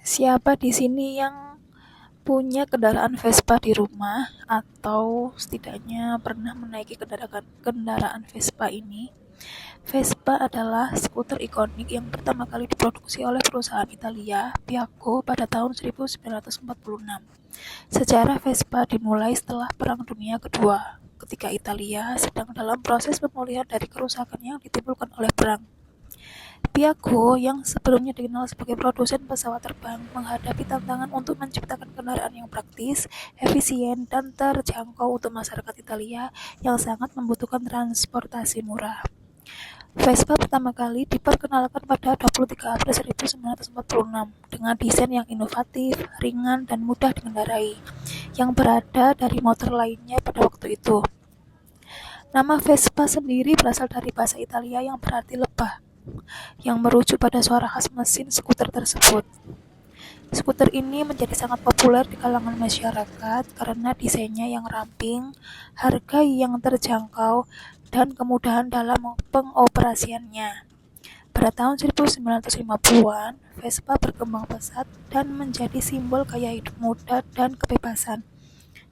Siapa di sini yang punya kendaraan Vespa di rumah atau setidaknya pernah menaiki kendaraan Vespa ini? Vespa adalah skuter ikonik yang pertama kali diproduksi oleh perusahaan Italia, Piaggio, pada tahun 1946. Sejarah Vespa dimulai setelah Perang Dunia Kedua, ketika Italia sedang dalam proses pemulihan dari kerusakan yang ditimbulkan oleh perang. Piaggio, yang sebelumnya dikenal sebagai produsen pesawat terbang, menghadapi tantangan untuk menciptakan kendaraan yang praktis, efisien, dan terjangkau untuk masyarakat Italia yang sangat membutuhkan transportasi murah. Vespa pertama kali diperkenalkan pada 23 April 1946 dengan desain yang inovatif, ringan, dan mudah dikendarai, yang berada dari motor lainnya pada waktu itu. Nama Vespa sendiri berasal dari bahasa Italia yang berarti lebah, yang merujuk pada suara khas mesin skuter tersebut. Skuter ini menjadi sangat populer di kalangan masyarakat karena desainnya yang ramping, harga yang terjangkau, dan kemudahan dalam pengoperasiannya. Pada tahun 1950-an, Vespa berkembang pesat dan menjadi simbol gaya hidup muda dan kebebasan.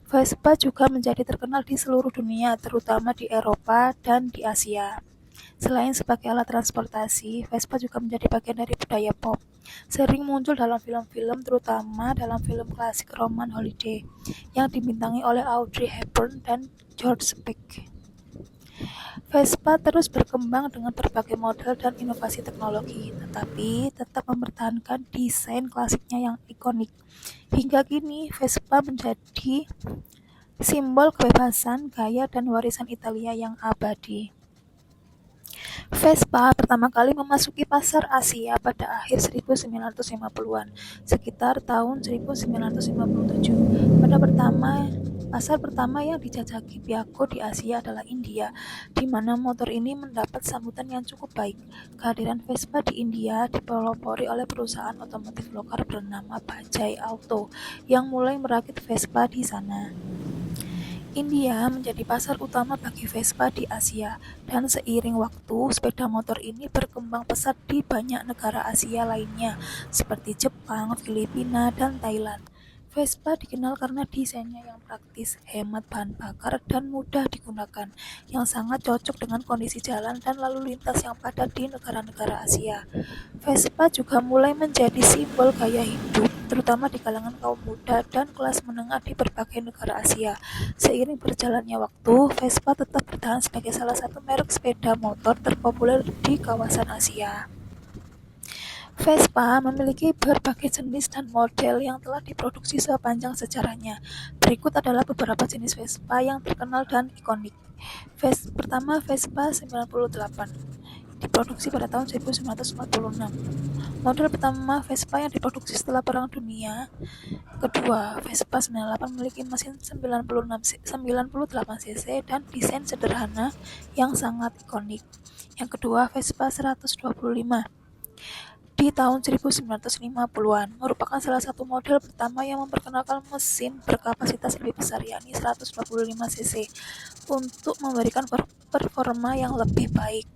Vespa juga menjadi terkenal di seluruh dunia, terutama di Eropa dan di Asia. Selain sebagai alat transportasi, Vespa juga menjadi bagian dari budaya pop. Sering muncul dalam film-film, terutama dalam film klasik Roman Holiday, yang dibintangi oleh Audrey Hepburn dan George Peck. Vespa terus berkembang dengan berbagai model dan inovasi teknologi, tetapi tetap mempertahankan desain klasiknya yang ikonik. Hingga kini, Vespa menjadi simbol kebebasan, gaya, dan warisan Italia yang abadi. Vespa pertama kali memasuki pasar Asia pada akhir 1950-an, sekitar tahun 1957. Pasar pertama yang dijajaki Piaggio di Asia adalah India, di mana motor ini mendapat sambutan yang cukup baik. Kehadiran Vespa di India dipelopori oleh perusahaan otomotif lokal bernama Bajaj Auto, yang mulai merakit Vespa di sana. India menjadi pasar utama bagi Vespa di Asia, dan seiring waktu, sepeda motor ini berkembang pesat di banyak negara Asia lainnya, seperti Jepang, Filipina, dan Thailand. Vespa dikenal karena desainnya yang praktis, hemat bahan bakar, dan mudah digunakan, yang sangat cocok dengan kondisi jalan dan lalu lintas yang padat di negara-negara Asia. Vespa juga mulai menjadi simbol gaya hidup, terutama di kalangan kaum muda dan kelas menengah di berbagai negara Asia. Seiring berjalannya waktu, Vespa tetap bertahan sebagai salah satu merek sepeda motor terpopuler di kawasan Asia. Vespa memiliki berbagai jenis dan model yang telah diproduksi sepanjang sejarahnya. Berikut adalah beberapa jenis Vespa yang terkenal dan ikonik. Pertama, Vespa 98. Diproduksi pada tahun 1946. Model pertama Vespa yang diproduksi setelah Perang Dunia Kedua. Vespa 98 memiliki mesin 98 cc dan desain sederhana yang sangat ikonik. Yang kedua, Vespa 125 di tahun 1950-an, merupakan salah satu model pertama yang memperkenalkan mesin berkapasitas lebih besar, yakni 125 cc, untuk memberikan performa yang lebih baik.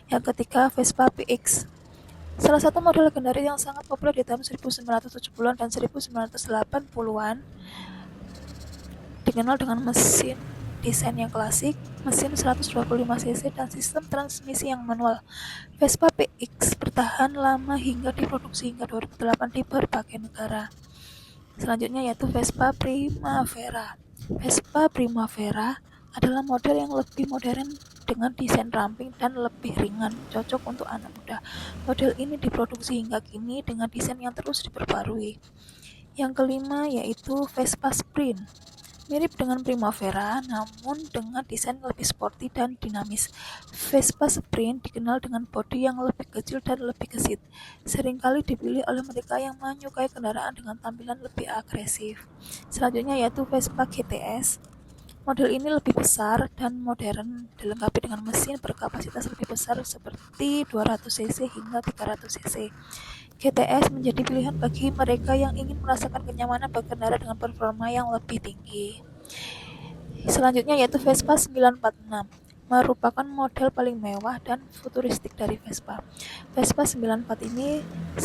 Yang ketiga, Vespa PX, salah satu model legendaris yang sangat populer di tahun 1970-an dan 1980-an, dikenal dengan mesin desain yang klasik, mesin 125 cc, dan sistem transmisi yang manual. Vespa PX bertahan lama hingga diproduksi hingga 2008 di berbagai negara. Selanjutnya yaitu Vespa Primavera. Vespa Primavera adalah model yang lebih modern dengan desain ramping dan lebih ringan, cocok untuk anak muda. Model ini diproduksi hingga kini dengan desain yang terus diperbarui. Yang kelima yaitu Vespa Sprint. Mirip dengan Primavera, namun dengan desain lebih sporty dan dinamis. Vespa Sprint dikenal dengan bodi yang lebih kecil dan lebih gesit. Seringkali dipilih oleh mereka yang menyukai kendaraan dengan tampilan lebih agresif. Selanjutnya yaitu Vespa GTS. Model ini lebih besar dan modern, dilengkapi dengan mesin berkapasitas lebih besar seperti 200 cc hingga 300 cc. GTS menjadi pilihan bagi mereka yang ingin merasakan kenyamanan berkendara dengan performa yang lebih tinggi. Selanjutnya yaitu Vespa 946. merupakan model paling mewah dan futuristik dari Vespa. Vespa 946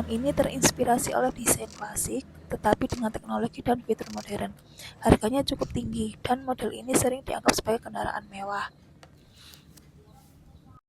ini terinspirasi oleh desain klasik, tetapi dengan teknologi dan fitur modern. Harganya cukup tinggi, dan model ini sering dianggap sebagai kendaraan mewah.